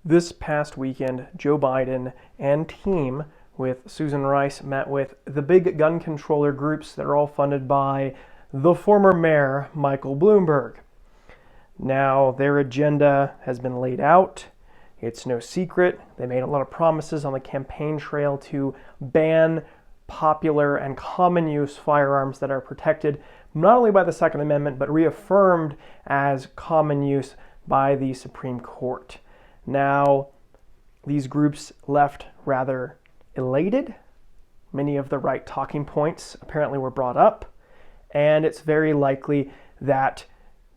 This past weekend, Joe Biden and team with Susan Rice met with the big gun controller groups that are all funded by the former mayor, Michael Bloomberg. Now, their agenda has been laid out. It's no secret. They made a lot of promises on the campaign trail to ban popular and common use firearms that are protected not only by the Second Amendment, but reaffirmed as common use by the Supreme Court. Now, these groups left rather elated. Many of the right talking points apparently were brought up, and it's very likely that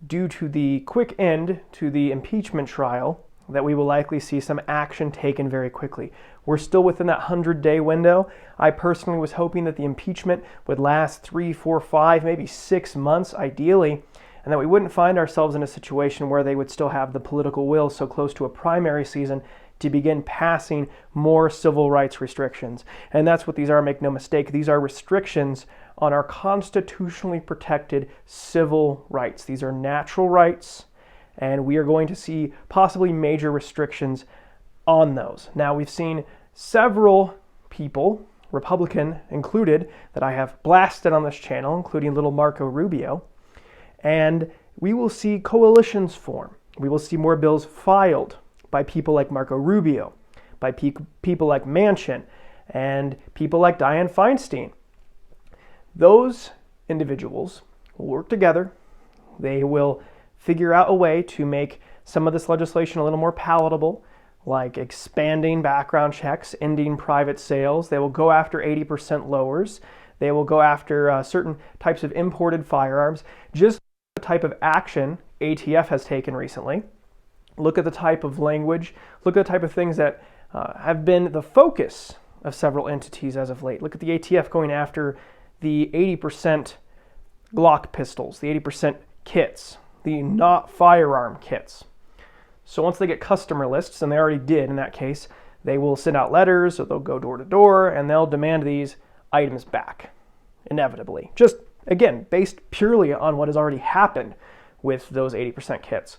due to the quick end to the impeachment trial, that we will likely see some action taken very quickly. We're still within that 100-day window. I personally was hoping that the impeachment would last 3, 4, 5, maybe 6 months ideally, and that we wouldn't find ourselves in a situation where they would still have the political will so close to a primary season to begin passing more civil rights restrictions. And that's what these are, make no mistake. These are restrictions on our constitutionally protected civil rights. These are natural rights, and we are going to see possibly major restrictions on those. Now, we've seen several people, Republican included, that I have blasted on this channel, including little Marco Rubio, and we will see coalitions form. We will see more bills filed by people like Marco Rubio, by people like Manchin, and people like Dianne Feinstein. Those individuals will work together. They will figure out a way to make some of this legislation a little more palatable, like expanding background checks, ending private sales. They will go after 80% lowers. They will go after certain types of imported firearms. Just the type of action ATF has taken recently. Look at the type of language. Look at the type of things that have been the focus of several entities as of late. Look at the ATF going after the 80% Glock pistols, the 80% kits, the not firearm kits. So once they get customer lists, and they already did in that case, they will send out letters or they'll go door to door and they'll demand these items back, inevitably. Just, again, based purely on what has already happened with those 80% kits.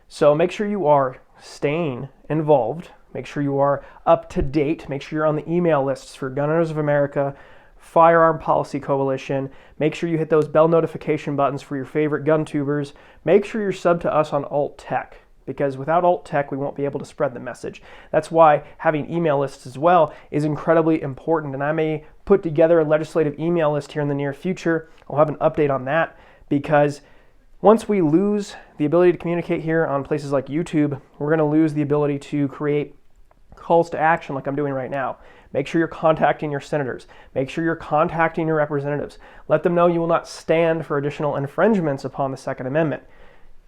So make sure you are staying involved. Make sure you are up to date. Make sure you're on the email lists for Gun Owners of America, Firearm Policy Coalition. Make sure you hit those bell notification buttons for your favorite gun tubers. Make sure you're subbed to us on Alt Tech, because without Alt Tech, we won't be able to spread the message. That's why having email lists as well is incredibly important, and I may put together a legislative email list here in the near future. I'll have an update on that, because once we lose the ability to communicate here on places like YouTube, we're going to lose the ability to create calls to action like I'm doing right now. Make sure you're contacting your senators. Make sure you're contacting your representatives. Let them know you will not stand for additional infringements upon the Second Amendment.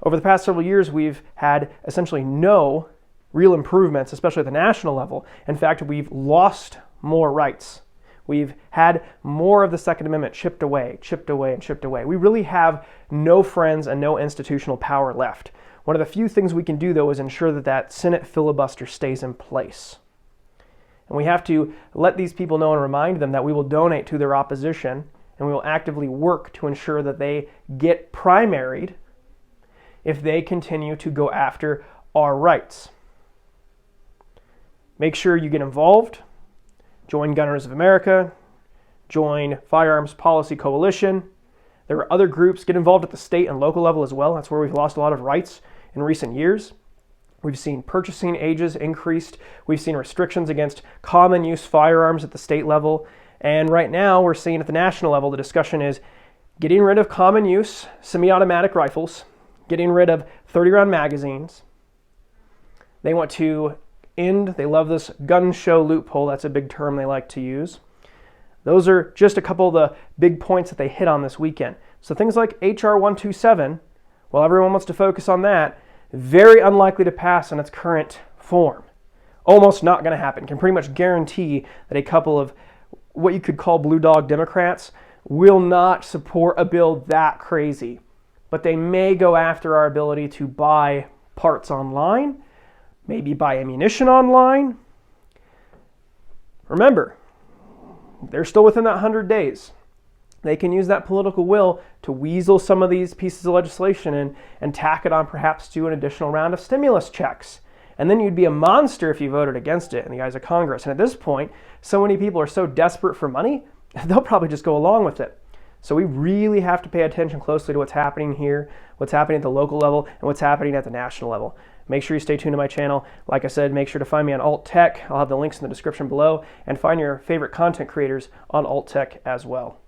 Over the past several years, we've had essentially no real improvements, especially at the national level. In fact, we've lost more rights. We've had more of the Second Amendment chipped away, and chipped away. We really have no friends and no institutional power left. One of the few things we can do, though, is ensure that that Senate filibuster stays in place. And we have to let these people know and remind them that we will donate to their opposition, and we will actively work to ensure that they get primaried if they continue to go after our rights. Make sure you get involved. Join Gun Owners of America. Join Firearms Policy Coalition. There are other groups. Get involved at the state and local level as well. That's where we've lost a lot of rights in recent years. We've seen purchasing ages increased. We've seen restrictions against common use firearms at the state level. And right now we're seeing at the national level, the discussion is getting rid of common use semi-automatic rifles, getting rid of 30-round magazines. They want to end, they love this gun show loophole. That's a big term they like to use. Those are just a couple of the big points that they hit on this weekend. So things like AR-127, while everyone wants to focus on that, very unlikely to pass in its current form. Almost not going to happen. Can pretty much guarantee that a couple of what you could call blue dog Democrats will not support a bill that crazy. But they may go after our ability to buy parts online, maybe buy ammunition online. Remember, they're still within that 100 days. They can use that political will to weasel some of these pieces of legislation and tack it on perhaps to an additional round of stimulus checks And then you'd be a monster if you voted against it in the eyes of Congress. And at this point, so many people are so desperate for money, they'll probably just go along with it. So we really have to pay attention closely to what's happening here, what's happening at the local level, and what's happening at the national level. Make sure you stay tuned to my channel. Like I said, make sure to find me on Alt Tech. I'll have the links in the description below, and find your favorite content creators on Alt Tech as well.